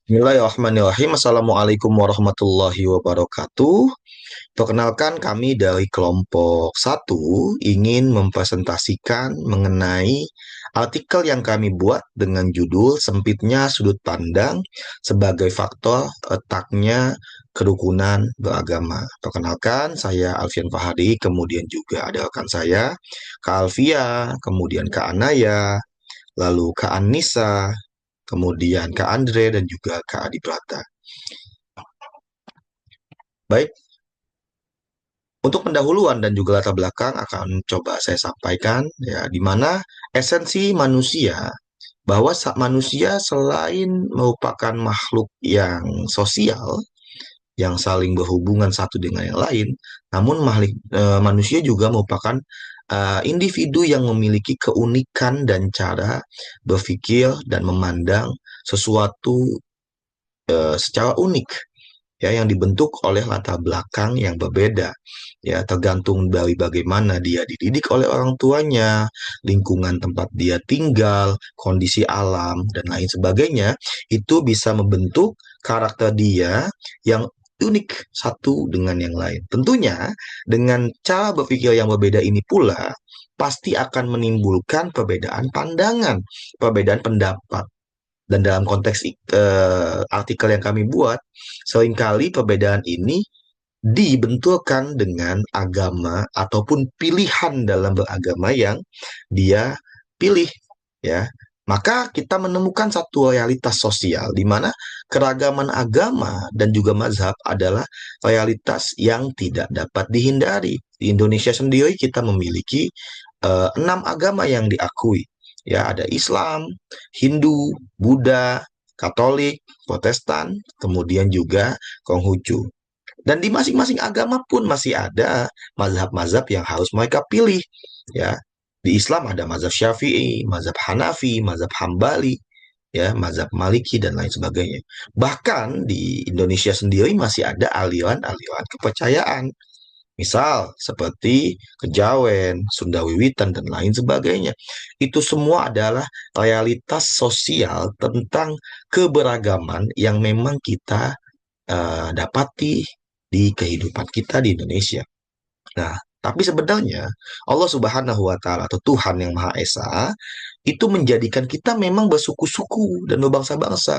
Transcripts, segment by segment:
Bismillahirrahmanirrahim. Assalamualaikum warahmatullahi wabarakatuh. Perkenalkan kami dari kelompok satu ingin mempresentasikan mengenai artikel yang kami buat dengan judul Sempitnya Sudut Pandang sebagai Faktor Retaknya Kerukunan Beragama. Perkenalkan, saya Alfian Fahadi, kemudian juga ada rekan saya, Kak Alfia, kemudian Kak Anaya, lalu Kak Anissa, kemudian Kak Andre, dan juga Kak Adi Prata. Baik, untuk pendahuluan dan juga latar belakang akan coba saya sampaikan, ya, di mana esensi manusia, bahwa manusia selain merupakan makhluk yang sosial, yang saling berhubungan satu dengan yang lain, namun manusia juga merupakan individu yang memiliki keunikan dan cara berpikir dan memandang sesuatu secara unik, ya, yang dibentuk oleh latar belakang yang berbeda, ya, tergantung dari bagaimana dia dididik oleh orang tuanya, lingkungan tempat dia tinggal, kondisi alam dan lain sebagainya. Itu bisa membentuk karakter dia yang unik satu dengan yang lain. Tentunya dengan cara berpikir yang berbeda ini pula pasti akan menimbulkan perbedaan pandangan, perbedaan pendapat. Dan dalam konteks artikel yang kami buat, seringkali perbedaan ini dibenturkan dengan agama ataupun pilihan dalam beragama yang dia pilih, ya. Maka kita menemukan satu realitas sosial di mana keragaman agama dan juga mazhab adalah realitas yang tidak dapat dihindari. Di Indonesia sendiri kita memiliki 6 agama yang diakui. Ya, ada Islam, Hindu, Buddha, Katolik, Protestan, kemudian juga Konghucu. Dan di masing-masing agama pun masih ada mazhab-mazhab yang harus mereka pilih. Ya, di Islam ada mazhab Syafi'i, mazhab Hanafi, mazhab Hambali, ya, mazhab Maliki dan lain sebagainya. Bahkan di Indonesia sendiri masih ada aliran-aliran kepercayaan. Misal seperti Kejawen, Sunda Wiwitan, dan lain sebagainya. Itu semua adalah realitas sosial tentang keberagaman yang memang kita dapati di kehidupan kita di Indonesia. Nah, tapi sebenarnya Allah Subhanahu wa Ta'ala atau Tuhan yang Maha Esa itu menjadikan kita memang bersuku-suku dan berbangsa-bangsa,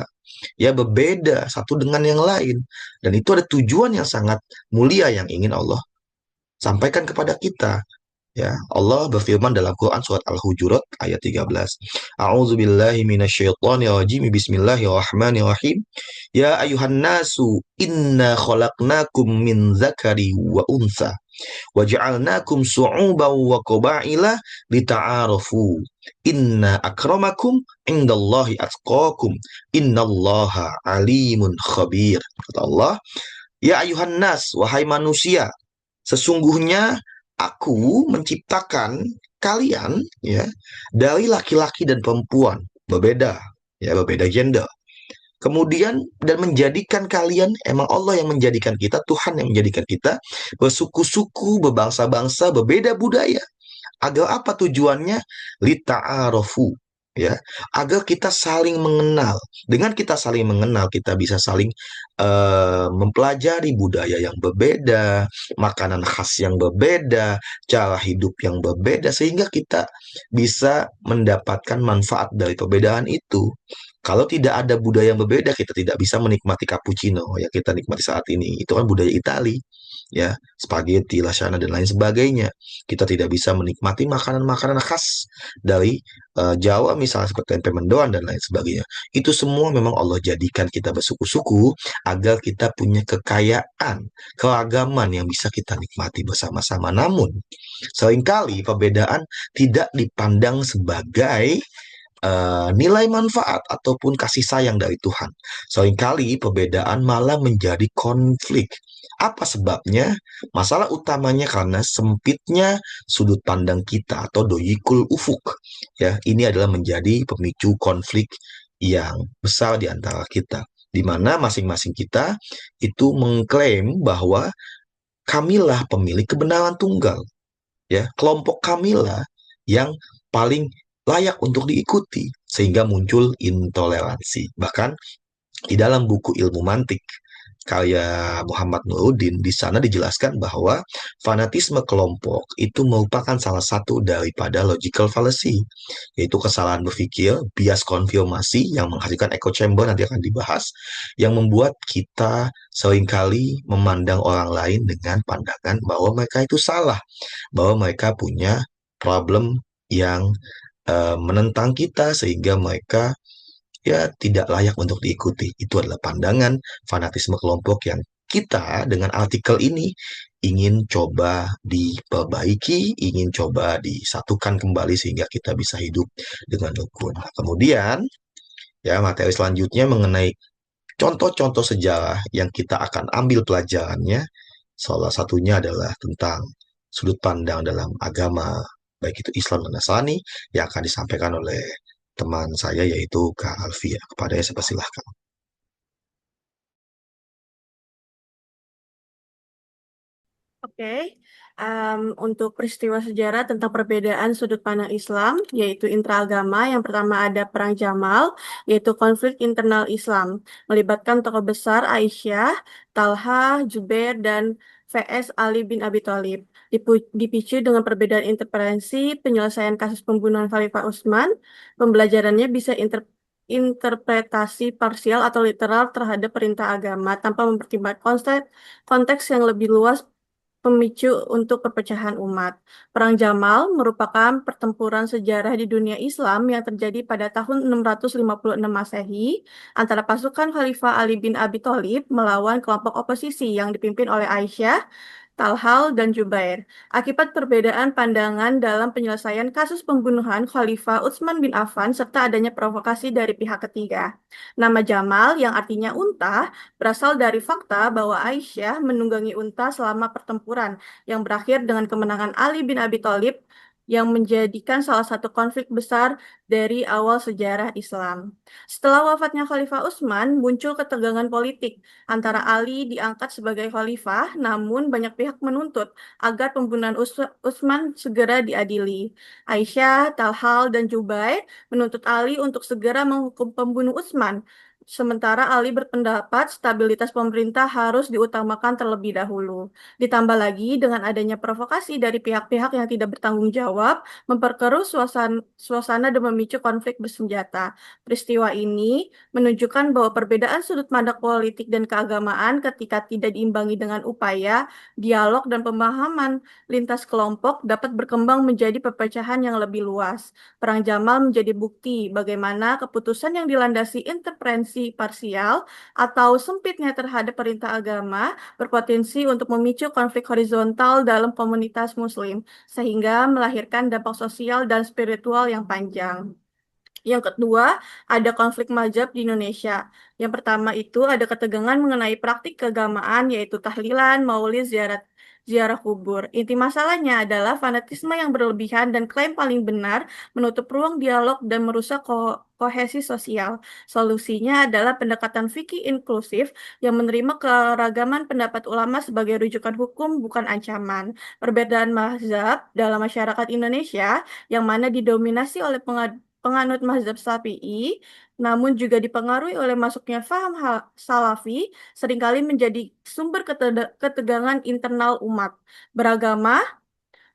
ya, berbeda satu dengan yang lain. Dan itu ada tujuan yang sangat mulia yang ingin Allah sampaikan kepada kita. Ya, Allah berfirman dalam Quran surat Al-Hujurat ayat 13. A'udzubillahi minasyaitonirrajim. Bismillahirrahmanirrahim. Ya ayuhan nasu inna khalaqnakum min zakari wa untha wa ja'alnakum su'uban wa qabaila lita'arafu. Inna akramakum indallahi atqakum. Innallaha alimun khabir. Kata Allah, ya ayuhan nas, wahai manusia, sesungguhnya aku menciptakan kalian, ya, dari laki-laki dan perempuan berbeda, ya, berbeda gender. Kemudian dan menjadikan kalian, emang Allah yang menjadikan kita, Tuhan yang menjadikan kita bersuku-suku, berbangsa-bangsa, berbeda budaya. Agar apa tujuannya? Lita'arofu, ya, agar kita saling mengenal. Dengan kita saling mengenal, kita bisa saling mempelajari budaya yang berbeda, makanan khas yang berbeda, cara hidup yang berbeda, sehingga kita bisa mendapatkan manfaat dari perbedaan itu. Kalau tidak ada budaya yang berbeda, kita tidak bisa menikmati cappuccino yang kita nikmati saat ini. Itu kan budaya Itali, ya, spaghetti, lasagna dan lain sebagainya. Kita tidak bisa menikmati makanan-makanan khas dari Jawa, misalnya seperti tempe mendoan dan lain sebagainya. Itu semua memang Allah jadikan kita bersuku-suku agar kita punya kekayaan, keragaman yang bisa kita nikmati bersama-sama. Namun, seringkali perbedaan tidak dipandang sebagai nilai manfaat ataupun kasih sayang dari Tuhan. Seringkali perbedaan malah menjadi konflik. Apa sebabnya? Masalah utamanya karena sempitnya sudut pandang kita atau doyikul ufuk. Ya, ini adalah menjadi pemicu konflik yang besar di antara kita, di mana masing-masing kita itu mengklaim bahwa kamilah pemilik kebenaran tunggal, ya, kelompok kamilah yang paling layak untuk diikuti, sehingga muncul intoleransi. Bahkan Di dalam buku ilmu mantik karya Muhammad Nuruddin, di sana dijelaskan bahwa fanatisme kelompok itu merupakan salah satu daripada logical fallacy, yaitu kesalahan berpikir, bias konfirmasi yang menghasilkan echo chamber, nanti akan dibahas, yang membuat kita seringkali memandang orang lain dengan pandangan bahwa mereka itu salah, bahwa mereka punya problem yang menentang kita sehingga mereka ya tidak layak untuk diikuti. Itu adalah pandangan fanatisme kelompok yang kita dengan artikel ini ingin coba diperbaiki, ingin coba disatukan kembali sehingga kita bisa hidup dengan rukun. Nah, kemudian ya materi selanjutnya mengenai contoh-contoh sejarah yang kita akan ambil pelajarannya. Salah satunya adalah tentang sudut pandang dalam agama, baik itu Islam dan Nasrani, yang akan disampaikan oleh teman saya yaitu Kak Alfia. Kepada saya persilahkan. Oke, untuk peristiwa sejarah tentang perbedaan sudut pandang Islam, yaitu intraagama, yang pertama ada Perang Jamal, yaitu konflik internal Islam, melibatkan tokoh besar Aisyah, Talha, Jubair, dan VS Ali bin Abi Thalib. Dipicu dengan perbedaan interferensi, penyelesaian kasus pembunuhan Khalifah Utsman, pembelajarannya bisa interpretasi parsial atau literal terhadap perintah agama tanpa mempertimbangkan konteks yang lebih luas pemicu untuk perpecahan umat. Perang Jamal merupakan pertempuran sejarah di dunia Islam yang terjadi pada tahun 656 Masehi antara pasukan Khalifah Ali bin Abi Thalib melawan kelompok oposisi yang dipimpin oleh Aisyah, Talhal, dan Jubair. Akibat perbedaan pandangan dalam penyelesaian kasus pembunuhan Khalifah Utsman bin Affan serta adanya provokasi dari pihak ketiga. Nama Jamal yang artinya unta berasal dari fakta bahwa Aisyah menunggangi unta selama pertempuran yang berakhir dengan kemenangan Ali bin Abi Thalib yang menjadikan salah satu konflik besar dari awal sejarah Islam. Setelah wafatnya Khalifah Utsman, muncul ketegangan politik antara Ali diangkat sebagai khalifah, namun banyak pihak menuntut agar pembunuhan Utsman segera diadili. Aisyah, Talhal, dan Jubair menuntut Ali untuk segera menghukum pembunuh Utsman. Sementara Ali berpendapat stabilitas pemerintah harus diutamakan terlebih dahulu. Ditambah lagi dengan adanya provokasi dari pihak-pihak yang tidak bertanggung jawab, memperkeruh suasana dan memicu konflik bersenjata. Peristiwa ini menunjukkan bahwa perbedaan sudut pandang politik dan keagamaan ketika tidak diimbangi dengan upaya, dialog, dan pemahaman lintas kelompok dapat berkembang menjadi perpecahan yang lebih luas. Perang Jamal menjadi bukti bagaimana keputusan yang dilandasi intervensi parsial atau sempitnya terhadap perintah agama berpotensi untuk memicu konflik horizontal dalam komunitas Muslim, sehingga melahirkan dampak sosial dan spiritual yang panjang. Yang kedua, ada konflik mazhab di Indonesia. Yang pertama itu ada ketegangan mengenai praktik keagamaan, yaitu tahlilan, maulid, ziarah kubur. Inti masalahnya adalah fanatisme yang berlebihan dan klaim paling benar menutup ruang dialog dan merusak kohesi sosial. Solusinya adalah pendekatan fikih inklusif yang menerima keragaman pendapat ulama sebagai rujukan hukum, bukan ancaman. Perbedaan mazhab dalam masyarakat Indonesia yang mana didominasi oleh penganut mazhab Syafi'i, namun juga dipengaruhi oleh masuknya faham Salafi, seringkali menjadi sumber ketegangan internal umat beragama.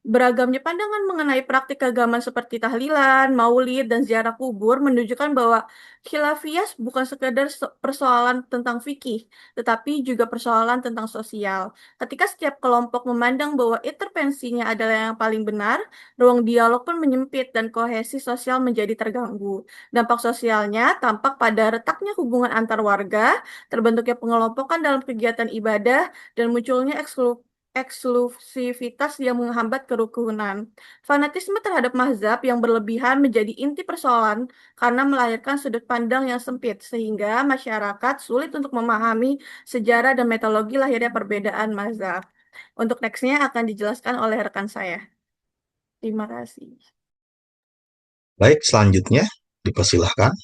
Beragamnya pandangan mengenai praktik keagamaan seperti tahlilan, maulid, dan ziarah kubur menunjukkan bahwa khilafiyah bukan sekedar persoalan tentang fikih, tetapi juga persoalan tentang sosial. Ketika setiap kelompok memandang bahwa intervensinya adalah yang paling benar, ruang dialog pun menyempit dan kohesi sosial menjadi terganggu. Dampak sosialnya tampak pada retaknya hubungan antar warga, terbentuknya pengelompokan dalam kegiatan ibadah, dan munculnya eksklusivitas yang menghambat kerukunan. Fanatisme terhadap mazhab yang berlebihan menjadi inti persoalan karena melahirkan sudut pandang yang sempit, sehingga masyarakat sulit untuk memahami sejarah dan metodologi lahirnya perbedaan mazhab. Untuk nextnya akan dijelaskan oleh rekan saya. Terima kasih. Baik, selanjutnya dipersilahkan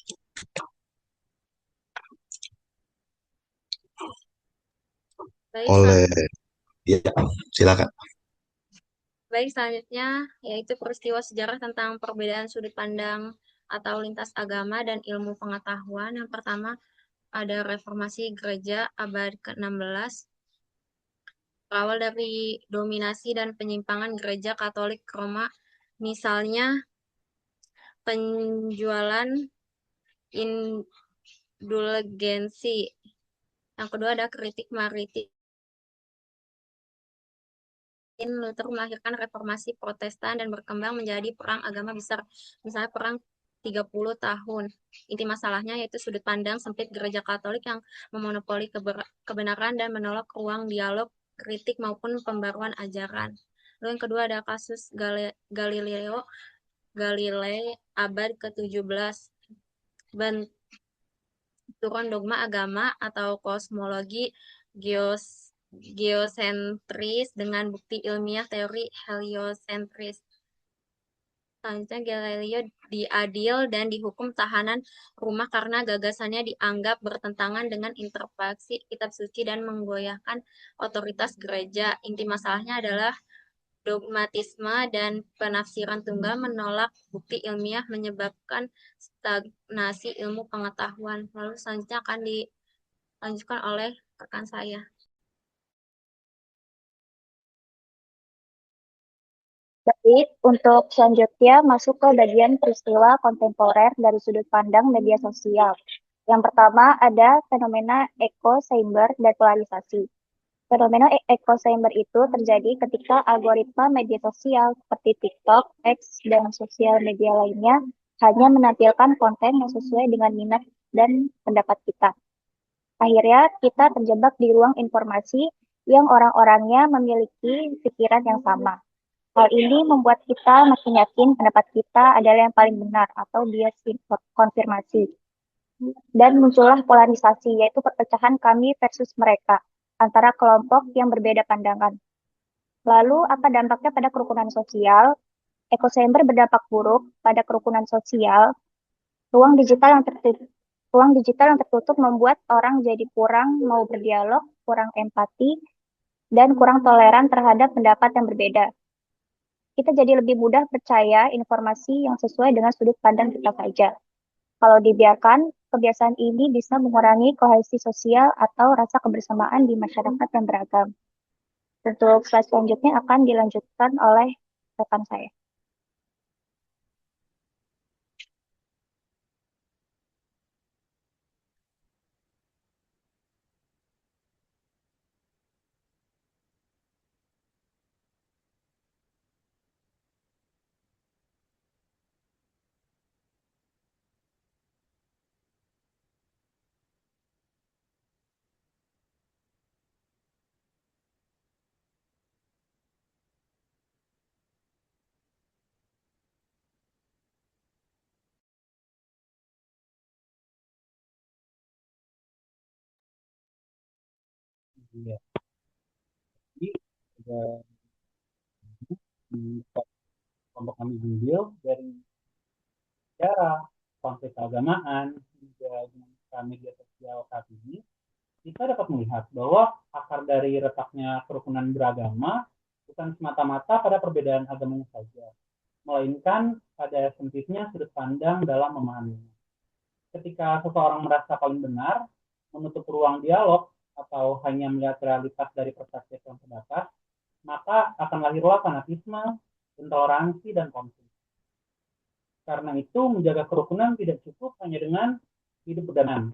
Baik, oleh ya, silakan. baik selanjutnya yaitu peristiwa sejarah tentang perbedaan sudut pandang atau lintas agama dan ilmu pengetahuan. Yang pertama, ada reformasi gereja abad ke-16, berawal dari dominasi dan penyimpangan gereja Katolik Roma, misalnya penjualan indulgensi. Yang kedua ada kritik maritim. Luther melahirkan reformasi Protestan dan berkembang menjadi perang agama besar, misalnya perang 30 tahun. Inti masalahnya yaitu sudut pandang sempit gereja Katolik yang memonopoli kebenaran dan menolak ruang dialog, kritik maupun pembaruan ajaran. Lalu yang kedua ada kasus Galilei abad ke-17. Benturan dogma agama atau kosmologi geosentris dengan bukti ilmiah teori heliosentris. Selanjutnya Galileo diadil dan dihukum tahanan rumah karena gagasannya dianggap bertentangan dengan interpretasi kitab suci dan menggoyahkan otoritas gereja. Inti masalahnya adalah dogmatisme dan penafsiran tunggal menolak bukti ilmiah menyebabkan stagnasi ilmu pengetahuan. Lalu selanjutnya akan dilanjutkan oleh rekan saya. Baik, untuk selanjutnya masuk ke bagian peristiwa kontemporer dari sudut pandang media sosial. Yang pertama ada fenomena echo chamber dan polarisasi. Fenomena echo chamber itu terjadi ketika algoritma media sosial seperti TikTok, X, dan sosial media lainnya hanya menampilkan konten yang sesuai dengan minat dan pendapat kita. Akhirnya kita terjebak di ruang informasi yang orang-orangnya memiliki pikiran yang sama. Hal ini membuat kita makin yakin pendapat kita adalah yang paling benar atau bias konfirmasi. Dan muncullah polarisasi, yaitu perpecahan kami versus mereka, antara kelompok yang berbeda pandangan. Lalu, apa dampaknya pada kerukunan sosial? Echo chamber berdampak buruk pada kerukunan sosial. Ruang digital yang tertutup membuat orang jadi kurang mau berdialog, kurang empati, dan kurang toleran terhadap pendapat yang berbeda. Kita jadi lebih mudah percaya informasi yang sesuai dengan sudut pandang kita saja. Kalau dibiarkan, kebiasaan ini bisa mengurangi kohesi sosial atau rasa kebersamaan di masyarakat yang beragam. Untuk slide selanjutnya akan dilanjutkan oleh rekan saya. Iya. Jadi ada di kelompok kami ambil dari sejarah, konflik keagamaan, juga dinamika media sosial saat ini, kita dapat melihat bahwa akar dari retaknya kerukunan beragama bukan semata-mata pada perbedaan agamanya saja, melainkan pada sempitnya sudut pandang dalam memahaminya. Ketika seseorang merasa paling benar, menutup ruang dialog, atau hanya melihat realitas dari perspektif yang terbatas, maka akan lahirlah fanatisme, intoleransi, dan konflik. Karena itu, menjaga kerukunan tidak cukup hanya dengan hidup berdamai,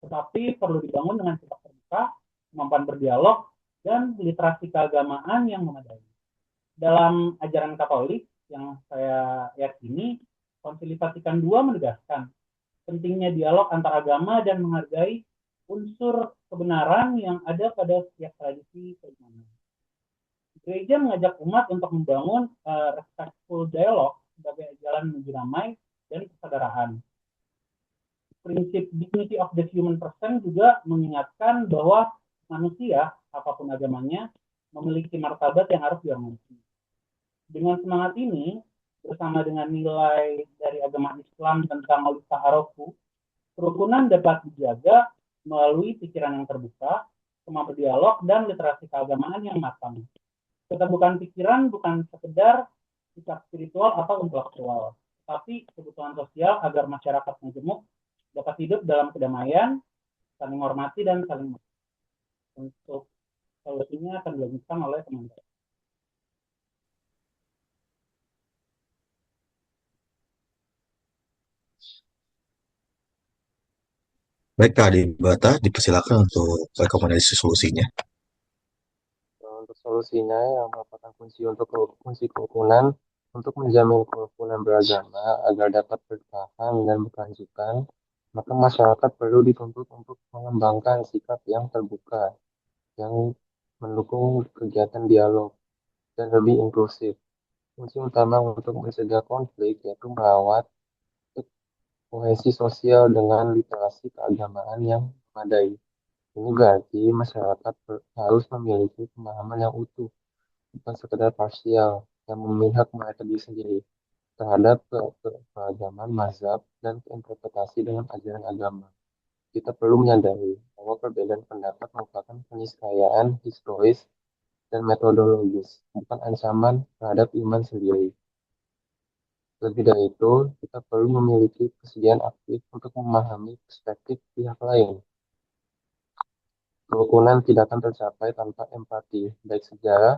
tetapi perlu dibangun dengan sikap terbuka, kemampuan berdialog, dan literasi keagamaan yang memadai. Dalam ajaran Katolik yang saya yakini, Konsili Vatikan II menegaskan pentingnya dialog antar agama dan menghargai unsur kebenaran yang ada pada setiap tradisi keimanan. Gereja mengajak umat untuk membangun respectful dialog sebagai jalan menuju damai dan kesadaran. Prinsip dignity of the human person juga mengingatkan bahwa manusia, apapun agamanya, memiliki martabat yang harus dihormati. Dengan semangat ini, bersama dengan nilai dari agama Islam tentang maulid ta'arufu, kerukunan dapat dijaga melalui pikiran yang terbuka, kemampuan dialog, dan literasi keagamaan yang matang. Keterbukaan pikiran bukan sekedar sikap spiritual atau intelektual, tapi kebutuhan sosial agar masyarakat majemuk dapat hidup dalam kedamaian, saling menghormati dan saling menghargai. Untuk solusinya akan dilanjutkan oleh teman-teman. Baik, Kak Adibata, dipersilakan untuk rekomendasi solusinya. Untuk solusinya yang merupakan kunci kerukunan untuk menjamin kerukunan beragama agar dapat bertahan dan berkelanjutan, maka masyarakat perlu dituntut untuk mengembangkan sikap yang terbuka, yang mendukung kegiatan dialog dan lebih inklusif. Kunci utama untuk mencegah konflik yaitu merawat kohesi sosial dengan literasi keagamaan yang memadai. Ini berarti masyarakat harus memiliki pemahaman yang utuh, bukan sekedar parsial, yang memihak mereka diri sendiri terhadap keragaman mazhab dan interpretasi dengan ajaran agama. Kita perlu menyadari bahwa perbedaan pendapat merupakan keniscayaan historis dan metodologis, bukan ancaman terhadap iman sendiri. Lebih dari itu, kita perlu memiliki kesediaan aktif untuk memahami perspektif pihak lain. Kerukunan tidak akan tercapai tanpa empati, baik sejarah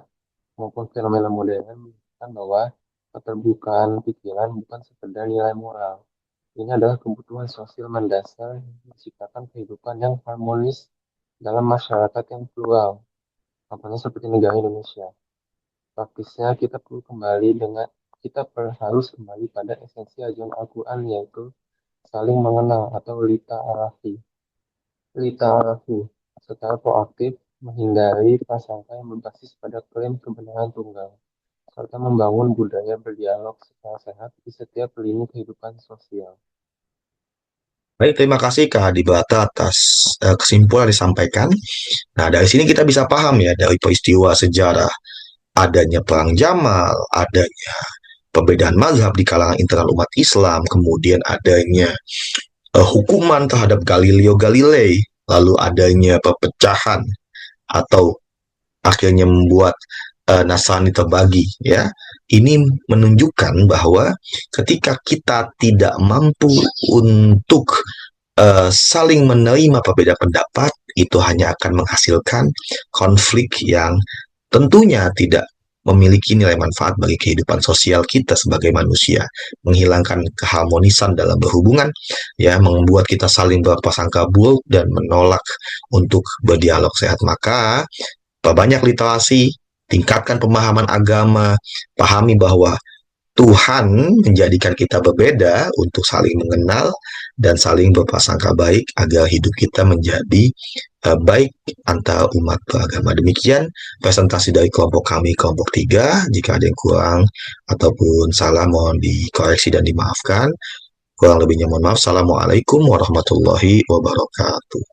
maupun fenomena modern menunjukkan bahwa keterbukaan pikiran bukan sekedar nilai moral. Ini adalah kebutuhan sosial mendasar yang menciptakan kehidupan yang harmonis dalam masyarakat yang plural, contohnya seperti negara Indonesia. Praktisnya harus kembali pada esensi ajaran Al-Quran, yaitu saling mengenal atau lita arafu secara proaktif, menghindari prasangka yang berbasis pada klaim kebenaran tunggal, serta membangun budaya berdialog secara sehat di setiap lini kehidupan sosial. Baik, terima kasih Kak Adibata atas kesimpulan yang disampaikan. Nah, dari sini kita bisa paham ya, dari peristiwa sejarah adanya Perang Jamal, adanya perbedaan mazhab di kalangan internal umat Islam, kemudian adanya hukuman terhadap Galileo Galilei, lalu adanya perpecahan atau akhirnya membuat Nasrani terbagi, ya. Ini menunjukkan bahwa ketika kita tidak mampu untuk saling menerima perbedaan pendapat, itu hanya akan menghasilkan konflik yang tentunya tidak memiliki nilai manfaat bagi kehidupan sosial kita sebagai manusia, menghilangkan keharmonisan dalam berhubungan, ya, membuat kita saling berprasangka buruk dan menolak untuk berdialog sehat. Maka perbanyak literasi, tingkatkan pemahaman agama, pahami bahwa Tuhan menjadikan kita berbeda untuk saling mengenal dan saling berprasangka baik agar hidup kita menjadi baik antara umat beragama. Demikian presentasi dari kelompok kami, kelompok 3. Jika ada yang kurang ataupun salah, mohon dikoreksi dan dimaafkan. Kurang lebihnya mohon maaf. Assalamualaikum warahmatullahi wabarakatuh.